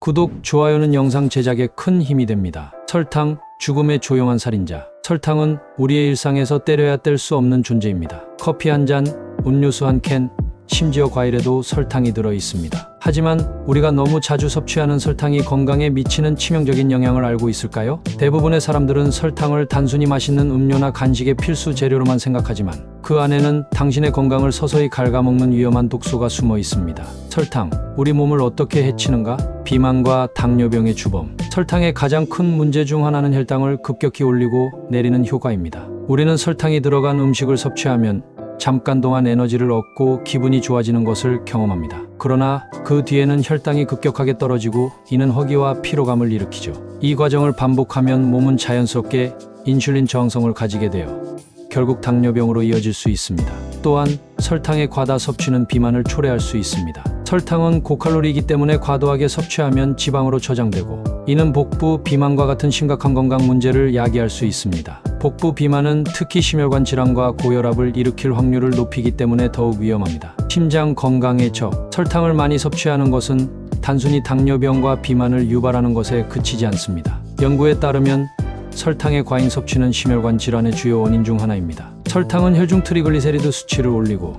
구독, 좋아요는 영상 제작에 큰 힘이 됩니다. 설탕, 죽음의 조용한 살인자. 설탕은 우리의 일상에서 때려야 뗄 수 없는 존재입니다. 커피 한 잔, 음료수 한 캔, 심지어 과일에도 설탕이 들어 있습니다. 하지만 우리가 너무 자주 섭취하는 설탕이 건강에 미치는 치명적인 영향을 알고 있을까요? 대부분의 사람들은 설탕을 단순히 맛있는 음료나 간식의 필수 재료로만 생각하지만 그 안에는 당신의 건강을 서서히 갉아먹는 위험한 독소가 숨어 있습니다. 설탕, 우리 몸을 어떻게 해치는가? 비만과 당뇨병의 주범. 설탕의 가장 큰 문제 중 하나는 혈당을 급격히 올리고 내리는 효과입니다. 우리는 설탕이 들어간 음식을 섭취하면 잠깐 동안 에너지를 얻고 기분이 좋아지는 것을 경험합니다. 그러나 그 뒤에는 혈당이 급격하게 떨어지고 이는 허기와 피로감을 일으키죠. 이 과정을 반복하면 몸은 자연스럽게 인슐린 저항성을 가지게 되어 결국 당뇨병으로 이어질 수 있습니다. 또한 설탕의 과다 섭취는 비만을 초래할 수 있습니다. 설탕은 고칼로리이기 때문에 과도하게 섭취하면 지방으로 저장되고 이는 복부 비만과 같은 심각한 건강 문제를 야기할 수 있습니다. 복부 비만은 특히 심혈관 질환과 고혈압을 일으킬 확률을 높이기 때문에 더욱 위험합니다. 심장 건강에 적. 설탕을 많이 섭취하는 것은 단순히 당뇨병과 비만을 유발하는 것에 그치지 않습니다. 연구에 따르면 설탕의 과잉 섭취는 심혈관 질환의 주요 원인 중 하나입니다. 설탕은 혈중 트리글리세리드 수치를 올리고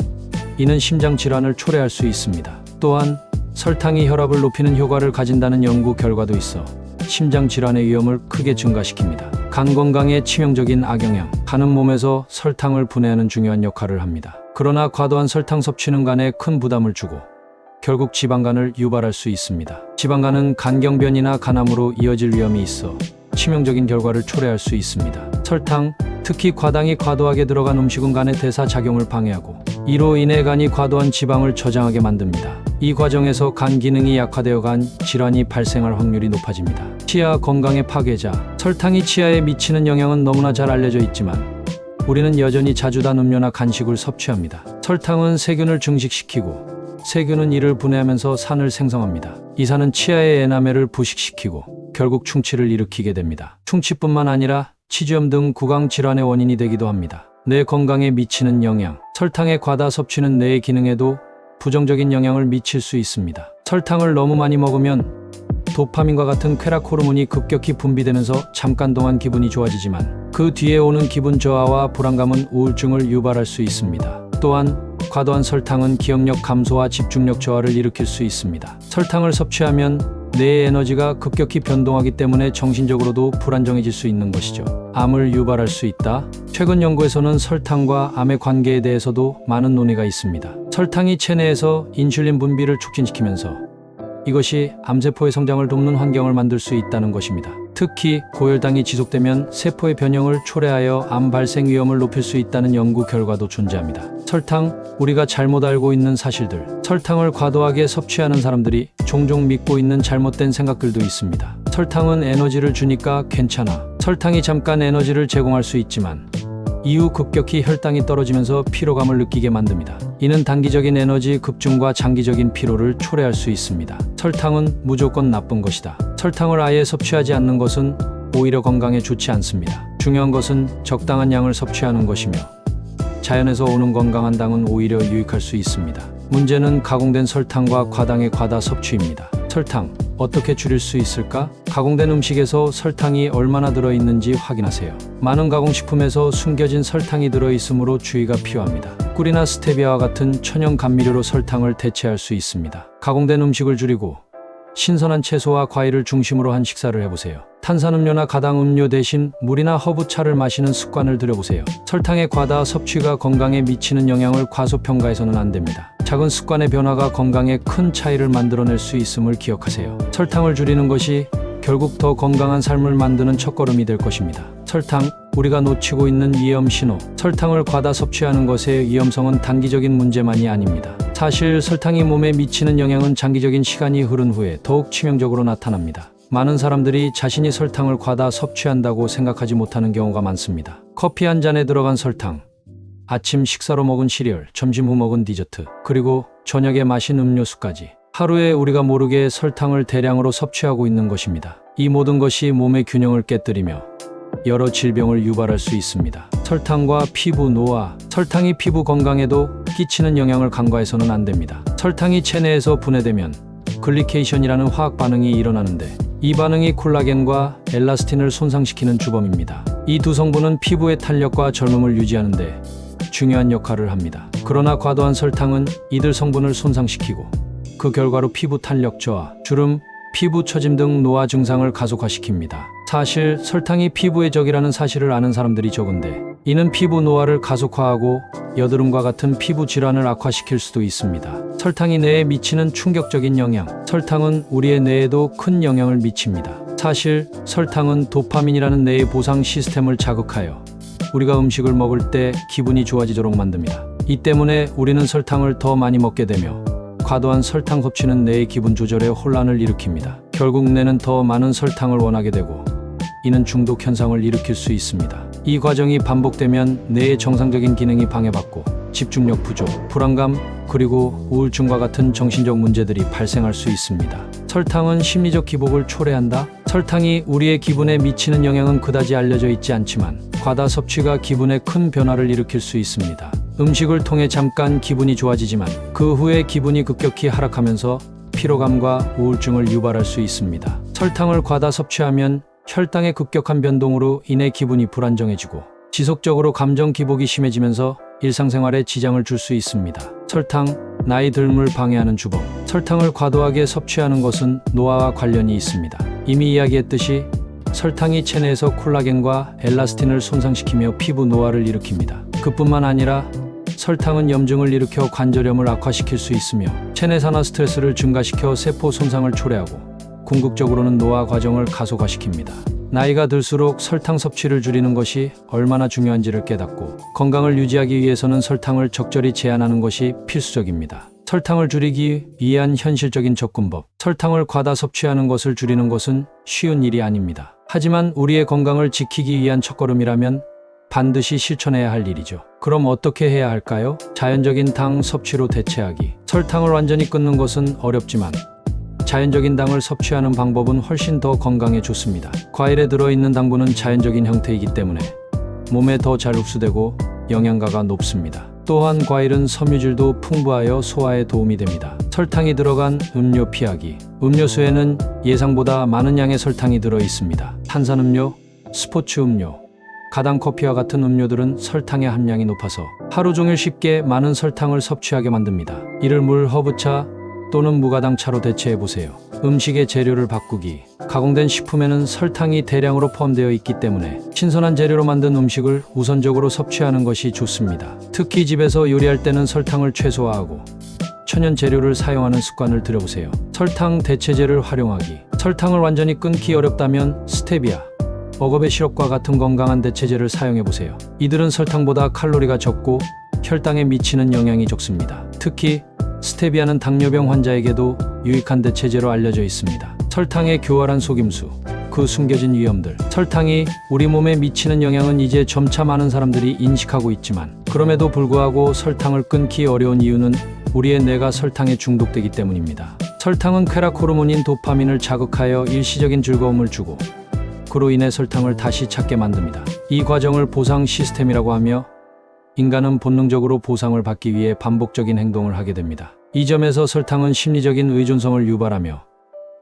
이는 심장 질환을 초래할 수 있습니다. 또한 설탕이 혈압을 높이는 효과를 가진다는 연구 결과도 있어 심장 질환의 위험을 크게 증가시킵니다. 간 건강에 치명적인 악영향. 간은 몸에서 설탕을 분해하는 중요한 역할을 합니다. 그러나 과도한 설탕 섭취는 간에 큰 부담을 주고 결국 지방간을 유발할 수 있습니다. 지방간은 간경변이나 간암으로 이어질 위험이 있어 치명적인 결과를 초래할 수 있습니다. 설탕, 특히 과당이 과도하게 들어간 음식은 간의 대사 작용을 방해하고 이로 인해 간이 과도한 지방을 저장하게 만듭니다. 이 과정에서 간 기능이 약화되어 간 질환이 발생할 확률이 높아집니다. 치아 건강의 파괴자. 설탕이 치아에 미치는 영향은 너무나 잘 알려져 있지만 우리는 여전히 자주 단 음료나 간식을 섭취합니다. 설탕은 세균을 증식시키고 세균은 이를 분해하면서 산을 생성합니다. 이 산은 치아의 에나멜을 부식시키고 결국 충치를 일으키게 됩니다. 충치뿐만 아니라 치주염 등 구강 질환의 원인이 되기도 합니다. 뇌 건강에 미치는 영향. 설탕의 과다 섭취는 뇌의 기능에도 부정적인 영향을 미칠 수 있습니다. 설탕을 너무 많이 먹으면 도파민과 같은 쾌락 호르몬이 급격히 분비되면서 잠깐 동안 기분이 좋아지지만 그 뒤에 오는 기분 저하와 불안감은 우울증을 유발할 수 있습니다. 또한 과도한 설탕은 기억력 감소와 집중력 저하를 일으킬 수 있습니다. 설탕을 섭취하면 뇌의 에너지가 급격히 변동하기 때문에 정신적으로도 불안정해질 수 있는 것이죠. 암을 유발할 수 있다. 최근 연구에서는 설탕과 암의 관계에 대해서도 많은 논의가 있습니다. 설탕이 체내에서 인슐린 분비를 촉진시키면서 이것이 암세포의 성장을 돕는 환경을 만들 수 있다는 것입니다. 특히 고혈당이 지속되면 세포의 변형을 초래하여 암 발생 위험을 높일 수 있다는 연구 결과도 존재합니다. 설탕, 우리가 잘못 알고 있는 사실들. 설탕을 과도하게 섭취하는 사람들이 종종 믿고 있는 잘못된 생각들도 있습니다. 설탕은 에너지를 주니까 괜찮아. 설탕이 잠깐 에너지를 제공할 수 있지만 이후 급격히 혈당이 떨어지면서 피로감을 느끼게 만듭니다. 이는 단기적인 에너지 급증과 장기적인 피로를 초래할 수 있습니다. 설탕은 무조건 나쁜 것이다. 설탕을 아예 섭취하지 않는 것은 오히려 건강에 좋지 않습니다. 중요한 것은 적당한 양을 섭취하는 것이며 자연에서 오는 건강한 당은 오히려 유익할 수 있습니다. 문제는 가공된 설탕과 과당의 과다 섭취입니다. 설탕, 어떻게 줄일 수 있을까? 가공된 음식에서 설탕이 얼마나 들어있는지 확인하세요. 많은 가공식품에서 숨겨진 설탕이 들어있으므로 주의가 필요합니다. 꿀이나 스테비아와 같은 천연 감미료로 설탕을 대체할 수 있습니다. 가공된 음식을 줄이고 신선한 채소와 과일을 중심으로 한 식사를 해보세요. 탄산음료나 가당음료 대신 물이나 허브차를 마시는 습관을 들여보세요. 설탕의 과다 섭취가 건강에 미치는 영향을 과소평가해서는 안 됩니다. 작은 습관의 변화가 건강에 큰 차이를 만들어낼 수 있음을 기억하세요. 설탕을 줄이는 것이 결국 더 건강한 삶을 만드는 첫걸음이 될 것입니다. 설탕, 우리가 놓치고 있는 위험 신호. 설탕을 과다 섭취하는 것의 위험성은 단기적인 문제만이 아닙니다. 사실 설탕이 몸에 미치는 영향은 장기적인 시간이 흐른 후에 더욱 치명적으로 나타납니다. 많은 사람들이 자신이 설탕을 과다 섭취한다고 생각하지 못하는 경우가 많습니다. 커피 한 잔에 들어간 설탕, 아침 식사로 먹은 시리얼, 점심 후 먹은 디저트, 그리고 저녁에 마신 음료수까지 하루에 우리가 모르게 설탕을 대량으로 섭취하고 있는 것입니다. 이 모든 것이 몸의 균형을 깨뜨리며 여러 질병을 유발할 수 있습니다. 설탕과 피부 노화. 설탕이 피부 건강에도 끼치는 영향을 간과해서는 안 됩니다. 설탕이 체내에서 분해되면 글리케이션이라는 화학 반응이 일어나는데 이 반응이 콜라겐과 엘라스틴을 손상시키는 주범입니다. 이 두 성분은 피부의 탄력과 젊음을 유지하는데 중요한 역할을 합니다. 그러나 과도한 설탕은 이들 성분을 손상시키고 그 결과로 피부 탄력 저하, 주름, 피부 처짐 등 노화 증상을 가속화시킵니다. 사실 설탕이 피부의 적이라는 사실을 아는 사람들이 적은데 이는 피부 노화를 가속화하고 여드름과 같은 피부 질환을 악화시킬 수도 있습니다. 설탕이 뇌에 미치는 충격적인 영향. 설탕은 우리의 뇌에도 큰 영향을 미칩니다. 사실 설탕은 도파민이라는 뇌의 보상 시스템을 자극하여 우리가 음식을 먹을 때 기분이 좋아지도록 만듭니다. 이 때문에 우리는 설탕을 더 많이 먹게 되며 과도한 설탕 섭취는 뇌의 기분 조절에 혼란을 일으킵니다. 결국 뇌는 더 많은 설탕을 원하게 되고 이는 중독 현상을 일으킬 수 있습니다. 이 과정이 반복되면 뇌의 정상적인 기능이 방해받고 집중력 부족, 불안감, 그리고 우울증과 같은 정신적 문제들이 발생할 수 있습니다. 설탕은 심리적 기복을 초래한다? 설탕이 우리의 기분에 미치는 영향은 그다지 알려져 있지 않지만 과다 섭취가 기분에 큰 변화를 일으킬 수 있습니다. 음식을 통해 잠깐 기분이 좋아지지만 그 후에 기분이 급격히 하락하면서 피로감과 우울증을 유발할 수 있습니다. 설탕을 과다 섭취하면 혈당의 급격한 변동으로 인해 기분이 불안정해지고 지속적으로 감정 기복이 심해지면서 일상생활에 지장을 줄 수 있습니다. 설탕, 나이 듦을 방해하는 주범. 설탕을 과도하게 섭취하는 것은 노화와 관련이 있습니다. 이미 이야기했듯이 설탕이 체내에서 콜라겐과 엘라스틴을 손상시키며 피부 노화를 일으킵니다. 그뿐만 아니라 설탕은 염증을 일으켜 관절염을 악화시킬 수 있으며 체내 산화 스트레스를 증가시켜 세포 손상을 초래하고 궁극적으로는 노화 과정을 가속화시킵니다. 나이가 들수록 설탕 섭취를 줄이는 것이 얼마나 중요한지를 깨닫고 건강을 유지하기 위해서는 설탕을 적절히 제한하는 것이 필수적입니다. 설탕을 줄이기 위한 현실적인 접근법. 설탕을 과다 섭취하는 것을 줄이는 것은 쉬운 일이 아닙니다. 하지만 우리의 건강을 지키기 위한 첫걸음이라면 반드시 실천해야 할 일이죠. 그럼 어떻게 해야 할까요? 자연적인 당 섭취로 대체하기. 설탕을 완전히 끊는 것은 어렵지만 자연적인 당을 섭취하는 방법은 훨씬 더 건강에 좋습니다. 과일에 들어있는 당분은 자연적인 형태이기 때문에 몸에 더 잘 흡수되고 영양가가 높습니다. 또한 과일은 섬유질도 풍부하여 소화에 도움이 됩니다. 설탕이 들어간 음료 피하기. 음료수에는 예상보다 많은 양의 설탕이 들어 있습니다. 탄산음료, 스포츠 음료, 가당 커피와 같은 음료들은 설탕의 함량이 높아서 하루 종일 쉽게 많은 설탕을 섭취하게 만듭니다. 이를 물, 허브차 또는 무가당 차로 대체해보세요. 음식의 재료를 바꾸기. 가공된 식품에는 설탕이 대량으로 포함되어 있기 때문에 신선한 재료로 만든 음식을 우선적으로 섭취하는 것이 좋습니다. 특히 집에서 요리할 때는 설탕을 최소화하고 천연 재료를 사용하는 습관을 들여보세요. 설탕 대체제를 활용하기. 설탕을 완전히 끊기 어렵다면 스테비아, 어거베 시럽과 같은 건강한 대체제를 사용해보세요. 이들은 설탕보다 칼로리가 적고 혈당에 미치는 영향이 적습니다. 특히 스테비아는 당뇨병 환자에게도 유익한 대체제로 알려져 있습니다. 설탕의 교활한 속임수, 그 숨겨진 위험들. 설탕이 우리 몸에 미치는 영향은 이제 점차 많은 사람들이 인식하고 있지만 그럼에도 불구하고 설탕을 끊기 어려운 이유는 우리의 뇌가 설탕에 중독되기 때문입니다. 설탕은 쾌락 호르몬인 도파민을 자극하여 일시적인 즐거움을 주고 그로 인해 설탕을 다시 찾게 만듭니다. 이 과정을 보상 시스템이라고 하며 인간은 본능적으로 보상을 받기 위해 반복적인 행동을 하게 됩니다. 이 점에서 설탕은 심리적인 의존성을 유발하며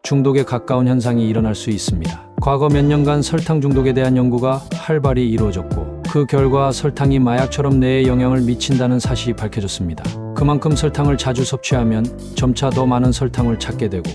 중독에 가까운 현상이 일어날 수 있습니다. 과거 몇 년간 설탕 중독에 대한 연구가 활발히 이루어졌고 그 결과 설탕이 마약처럼 뇌에 영향을 미친다는 사실이 밝혀졌습니다. 그만큼 설탕을 자주 섭취하면 점차 더 많은 설탕을 찾게 되고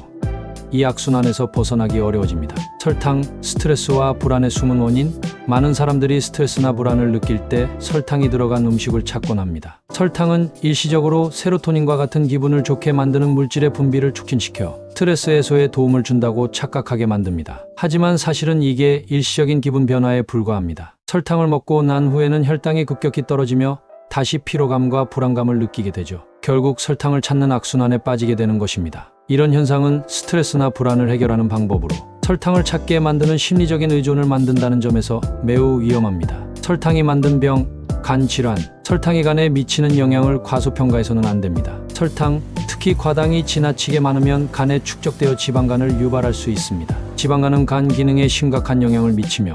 이 악순환에서 벗어나기 어려워집니다. 설탕, 스트레스와 불안의 숨은 원인. 많은 사람들이 스트레스나 불안을 느낄 때 설탕이 들어간 음식을 찾곤 합니다. 설탕은 일시적으로 세로토닌과 같은 기분을 좋게 만드는 물질의 분비를 촉진시켜 스트레스 해소에 도움을 준다고 착각하게 만듭니다. 하지만 사실은 이게 일시적인 기분 변화에 불과합니다. 설탕을 먹고 난 후에는 혈당이 급격히 떨어지며 다시 피로감과 불안감을 느끼게 되죠. 결국 설탕을 찾는 악순환에 빠지게 되는 것입니다. 이런 현상은 스트레스나 불안을 해결하는 방법으로 설탕을 찾게 만드는 심리적인 의존을 만든다는 점에서 매우 위험합니다. 설탕이 만든 병, 간 질환. 설탕이 간에 미치는 영향을 과소평가해서는 안 됩니다. 설탕, 특히 과당이 지나치게 많으면 간에 축적되어 지방간을 유발할 수 있습니다. 지방간은 간 기능에 심각한 영향을 미치며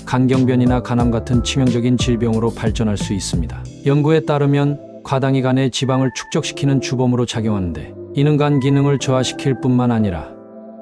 간경변이나 간암 같은 치명적인 질병으로 발전할 수 있습니다. 연구에 따르면 과당이 간에 지방을 축적시키는 주범으로 작용하는데 이는 간 기능을 저하시킬 뿐만 아니라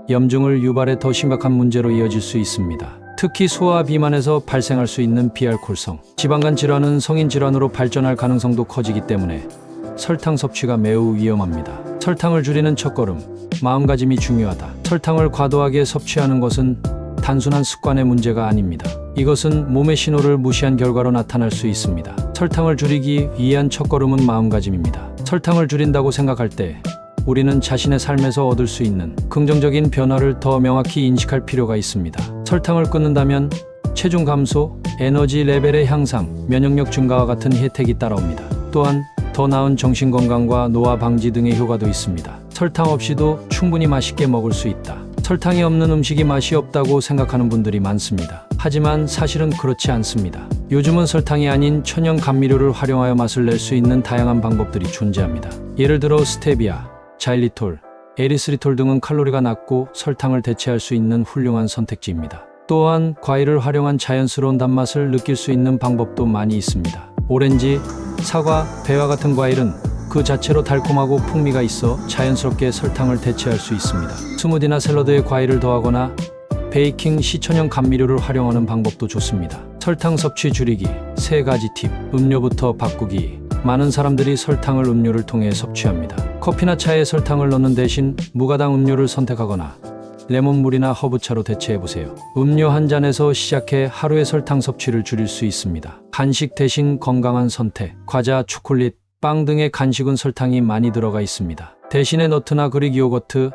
염증을 유발해 더 심각한 문제로 이어질 수 있습니다. 특히 소아 비만에서 발생할 수 있는 비알코올성 지방간 질환은 성인 질환으로 발전할 가능성도 커지기 때문에 설탕 섭취가 매우 위험합니다. 설탕을 줄이는 첫걸음, 마음가짐이 중요하다. 설탕을 과도하게 섭취하는 것은 단순한 습관의 문제가 아닙니다. 이것은 몸의 신호를 무시한 결과로 나타날 수 있습니다. 설탕을 줄이기 위한 첫걸음은 마음가짐입니다. 설탕을 줄인다고 생각할 때 우리는 자신의 삶에서 얻을 수 있는 긍정적인 변화를 더 명확히 인식할 필요가 있습니다. 설탕을 끊는다면 체중 감소, 에너지 레벨의 향상, 면역력 증가와 같은 혜택이 따라옵니다. 또한 더 나은 정신건강과 노화 방지 등의 효과도 있습니다. 설탕 없이도 충분히 맛있게 먹을 수 있다. 설탕이 없는 음식이 맛이 없다고 생각하는 분들이 많습니다. 하지만 사실은 그렇지 않습니다. 요즘은 설탕이 아닌 천연 감미료를 활용하여 맛을 낼 수 있는 다양한 방법들이 존재합니다. 예를 들어 스테비아, 자일리톨, 에리스리톨 등은 칼로리가 낮고 설탕을 대체할 수 있는 훌륭한 선택지입니다. 또한 과일을 활용한 자연스러운 단맛을 느낄 수 있는 방법도 많이 있습니다. 오렌지, 사과, 배와 같은 과일은 그 자체로 달콤하고 풍미가 있어 자연스럽게 설탕을 대체할 수 있습니다. 스무디나 샐러드에 과일을 더하거나 베이킹 시천연 감미료를 활용하는 방법도 좋습니다. 설탕 섭취 줄이기 3가지 팁. 음료부터 바꾸기. 많은 사람들이 설탕을 음료를 통해 섭취합니다. 커피나 차에 설탕을 넣는 대신 무가당 음료를 선택하거나 레몬물이나 허브차로 대체해보세요. 음료 한 잔에서 시작해 하루의 설탕 섭취를 줄일 수 있습니다. 간식 대신 건강한 선택. 과자, 초콜릿, 빵 등의 간식은 설탕이 많이 들어가 있습니다. 대신에 너트나 그릭 요거트,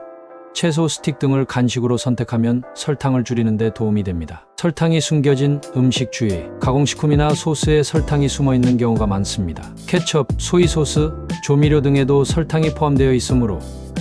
채소 스틱 등을 간식으로 선택하면 설탕을 줄이는 데 도움이 됩니다. 설탕이 숨겨진 음식 주의. 가공식품이나 소스에 설탕이 숨어 있는 경우가 많습니다. 케첩, 소이소스, 조미료 등에도 설탕이 포함되어 있으므로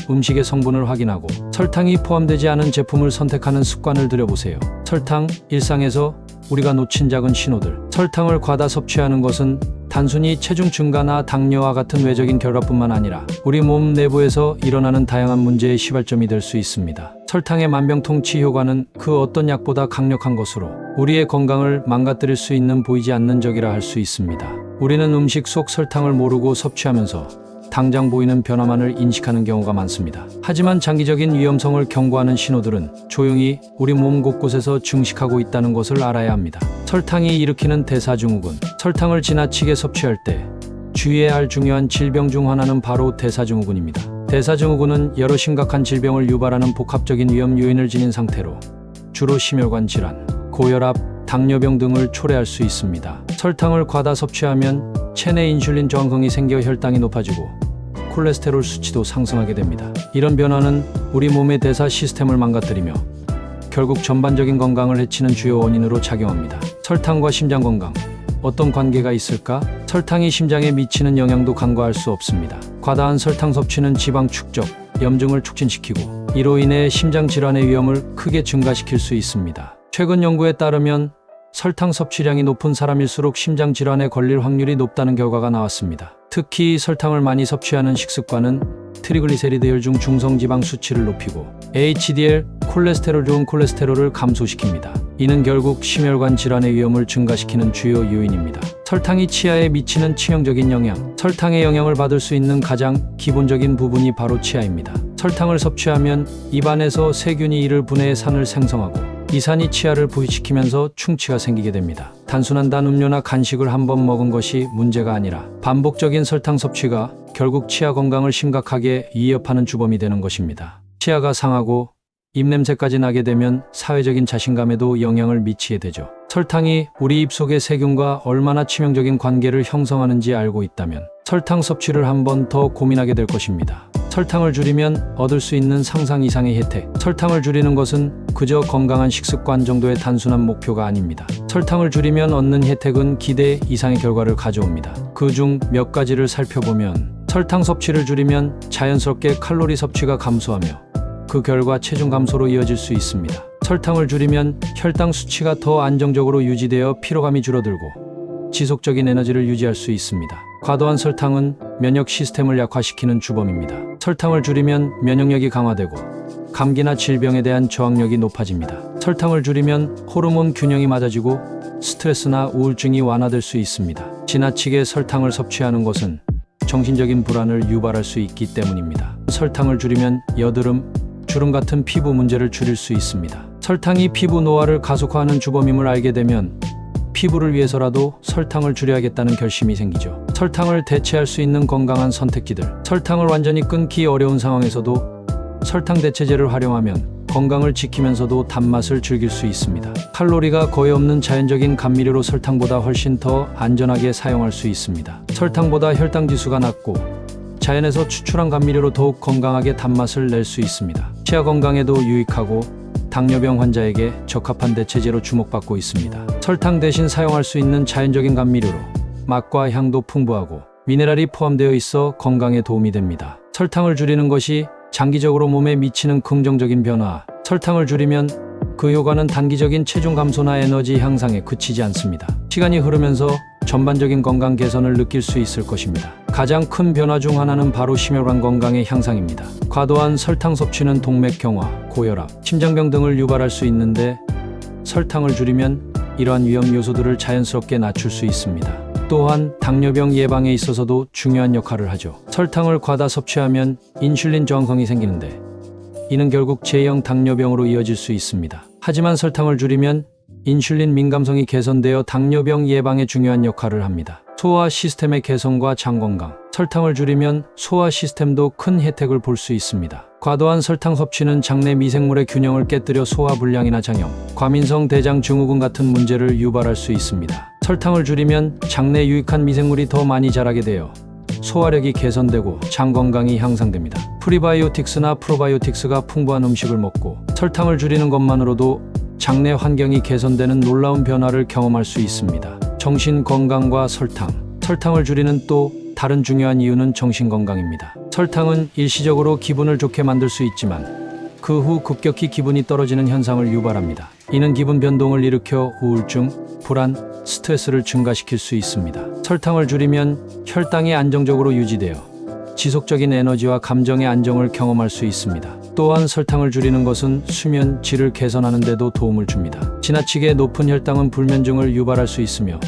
음식의 성분을 확인하고 설탕이 포함되지 않은 제품을 선택하는 습관을 들여보세요. 설탕, 일상에서 우리가 놓친 작은 신호들. 설탕을 과다 섭취하는 것은 단순히 체중 증가나 당뇨와 같은 외적인 결과뿐만 아니라 우리 몸 내부에서 일어나는 다양한 문제의 시발점이 될 수 있습니다. 설탕의 만병통치 효과는 그 어떤 약보다 강력한 것으로 우리의 건강을 망가뜨릴 수 있는 보이지 않는 적이라 할 수 있습니다. 우리는 음식 속 설탕을 모르고 섭취하면서 당장 보이는 변화만을 인식하는 경우가 많습니다. 하지만 장기적인 위험성을 경고하는 신호들은 조용히 우리 몸 곳곳에서 증식하고 있다는 것을 알아야 합니다. 설탕이 일으키는 대사증후군. 설탕을 지나치게 섭취할 때 주의해야 할 중요한 질병 중 하나는 바로 대사증후군입니다. 대사증후군은 여러 심각한 질병을 유발하는 복합적인 위험 요인을 지닌 상태로 주로 심혈관 질환, 고혈압, 당뇨병 등을 초래할 수 있습니다. 설탕을 과다 섭취하면 체내 인슐린 저항성이 생겨 혈당이 높아지고 콜레스테롤 수치도 상승하게 됩니다. 이런 변화는 우리 몸의 대사 시스템을 망가뜨리며 결국 전반적인 건강을 해치는 주요 원인으로 작용합니다. 설탕과 심장 건강, 어떤 관계가 있을까? 설탕이 심장에 미치는 영향도 간과할 수 없습니다. 과다한 설탕 섭취는 지방 축적, 염증을 촉진시키고 이로 인해 심장 질환의 위험을 크게 증가시킬 수 있습니다. 최근 연구에 따르면 설탕 섭취량이 높은 사람일수록 심장 질환에 걸릴 확률이 높다는 결과가 나왔습니다. 특히 설탕을 많이 섭취하는 식습관은 트리글리세리드 혈중 중성지방 수치를 높이고 HDL, 콜레스테롤 좋은 콜레스테롤을 감소시킵니다. 이는 결국 심혈관 질환의 위험을 증가시키는 주요 요인입니다. 설탕이 치아에 미치는 치명적인 영향. 설탕의 영향을 받을 수 있는 가장 기본적인 부분이 바로 치아입니다. 설탕을 섭취하면 입안에서 세균이 이를 분해해 산을 생성하고 이 산이 치아를 부위시키면서 충치가 생기게 됩니다. 단순한 단 음료나 간식을 한 번 먹은 것이 문제가 아니라 반복적인 설탕 섭취가 결국 치아 건강을 심각하게 위협하는 주범이 되는 것입니다. 치아가 상하고 입냄새까지 나게 되면 사회적인 자신감에도 영향을 미치게 되죠. 설탕이 우리 입속의 세균과 얼마나 치명적인 관계를 형성하는지 알고 있다면 설탕 섭취를 한 번 더 고민하게 될 것입니다. 설탕을 줄이면 얻을 수 있는 상상 이상의 혜택. 설탕을 줄이는 것은 그저 건강한 식습관 정도의 단순한 목표가 아닙니다. 설탕을 줄이면 얻는 혜택은 기대 이상의 결과를 가져옵니다. 그중 몇 가지를 살펴보면 설탕 섭취를 줄이면 자연스럽게 칼로리 섭취가 감소하며 그 결과 체중 감소로 이어질 수 있습니다. 설탕을 줄이면 혈당 수치가 더 안정적으로 유지되어 피로감이 줄어들고 지속적인 에너지를 유지할 수 있습니다. 과도한 설탕은 면역 시스템을 약화시키는 주범입니다. 설탕을 줄이면 면역력이 강화되고 감기나 질병에 대한 저항력이 높아집니다. 설탕을 줄이면 호르몬 균형이 맞아지고 스트레스나 우울증이 완화될 수 있습니다. 지나치게 설탕을 섭취하는 것은 정신적인 불안을 유발할 수 있기 때문입니다. 설탕을 줄이면 여드름, 주름 같은 피부 문제를 줄일 수 있습니다. 설탕이 피부 노화를 가속화하는 주범임을 알게 되면 피부를 위해서라도 설탕을 줄여야겠다는 결심이 생기죠. 설탕을 대체할 수 있는 건강한 선택지들. 설탕을 완전히 끊기 어려운 상황에서도 설탕 대체제를 활용하면 건강을 지키면서도 단맛을 즐길 수 있습니다. 칼로리가 거의 없는 자연적인 감미료로 설탕보다 훨씬 더 안전하게 사용할 수 있습니다. 설탕보다 혈당 지수가 낮고 자연에서 추출한 감미료로 더욱 건강하게 단맛을 낼 수 있습니다. 치아 건강에도 유익하고 당뇨병 환자에게 적합한 대체제로 주목받고 있습니다. 설탕 대신 사용할 수 있는 자연적인 감미료로 맛과 향도 풍부하고 미네랄이 포함되어 있어 건강에 도움이 됩니다. 설탕을 줄이는 것이 장기적으로 몸에 미치는 긍정적인 변화. 설탕을 줄이면 그 효과는 단기적인 체중 감소나 에너지 향상에 그치지 않습니다. 시간이 흐르면서 전반적인 건강 개선을 느낄 수 있을 것입니다. 가장 큰 변화 중 하나는 바로 심혈관 건강의 향상입니다. 과도한 설탕 섭취는 동맥경화, 고혈압, 심장병 등을 유발할 수 있는데 설탕을 줄이면 이러한 위험 요소들을 자연스럽게 낮출 수 있습니다. 또한 당뇨병 예방에 있어서도 중요한 역할을 하죠. 설탕을 과다 섭취하면 인슐린 저항성이 생기는데 이는 결국 제2형 당뇨병으로 이어질 수 있습니다. 하지만 설탕을 줄이면 인슐린 민감성이 개선되어 당뇨병 예방에 중요한 역할을 합니다. 소화 시스템의 개선과 장 건강. 설탕을 줄이면 소화 시스템도 큰 혜택을 볼 수 있습니다. 과도한 설탕 섭취는 장내 미생물의 균형을 깨뜨려 소화 불량이나 장염, 과민성 대장 증후군 같은 문제를 유발할 수 있습니다. 설탕을 줄이면 장내 유익한 미생물이 더 많이 자라게 되어 소화력이 개선되고 장 건강이 향상됩니다. 프리바이오틱스나 프로바이오틱스가 풍부한 음식을 먹고 설탕을 줄이는 것만으로도 장내 환경이 개선되는 놀라운 변화를 경험할 수 있습니다. 정신 건강과 설탕. 설탕을 줄이는 또 다른 중요한 이유는 정신 건강입니다. 설탕은 일시적으로 기분을 좋게 만들 수 있지만 그 후 급격히 기분이 떨어지는 현상을 유발합니다. 이는 기분 변동을 일으켜 우울증, 불안, 스트레스를 증가시킬 수 있습니다. 설탕을 줄이면 혈당이 안정적으로 유지되어 지속적인 에너지와 감정의 안정을 경험할 수 있습니다. 또한 설탕을 줄이는 것은 수면 질을 개선하는 데도 도움을 줍니다. 지나치게 높은 혈당은 불면증을 유발할 수 있으며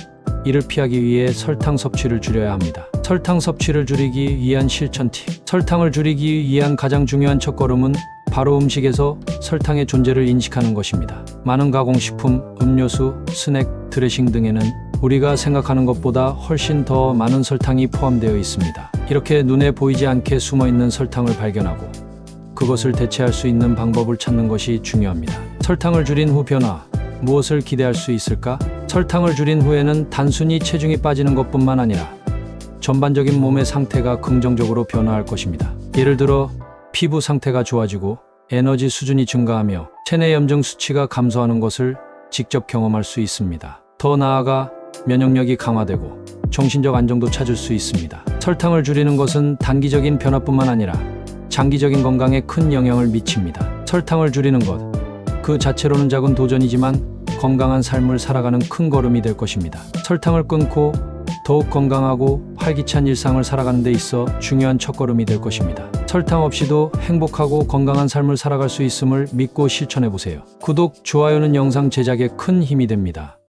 이를 피하기 위해 설탕 섭취를 줄여야 합니다. 설탕 섭취를 줄이기 위한 실천 팁. 설탕을 줄이기 위한 가장 중요한 첫걸음은 바로 음식에서 설탕의 존재를 인식하는 것입니다. 많은 가공식품, 음료수, 스낵, 드레싱 등에는 우리가 생각하는 것보다 훨씬 더 많은 설탕이 포함되어 있습니다. 이렇게 눈에 보이지 않게 숨어있는 설탕을 발견하고 그것을 대체할 수 있는 방법을 찾는 것이 중요합니다. 설탕을 줄인 후 변화. 무엇을 기대할 수 있을까? 설탕을 줄인 후에는 단순히 체중이 빠지는 것뿐만 아니라 전반적인 몸의 상태가 긍정적으로 변화할 것입니다. 예를 들어 피부 상태가 좋아지고 에너지 수준이 증가하며 체내 염증 수치가 감소하는 것을 직접 경험할 수 있습니다. 더 나아가 면역력이 강화되고 정신적 안정도 찾을 수 있습니다. 설탕을 줄이는 것은 단기적인 변화뿐만 아니라 장기적인 건강에 큰 영향을 미칩니다. 설탕을 줄이는 것, 그 자체로는 작은 도전이지만 건강한 삶을 살아가는 큰 걸음이 될 것입니다. 설탕을 끊고 더욱 건강하고 활기찬 일상을 살아가는 데 있어 중요한 첫걸음이 될 것입니다. 설탕 없이도 행복하고 건강한 삶을 살아갈 수 있음을 믿고 실천해보세요. 구독, 좋아요는 영상 제작에 큰 힘이 됩니다.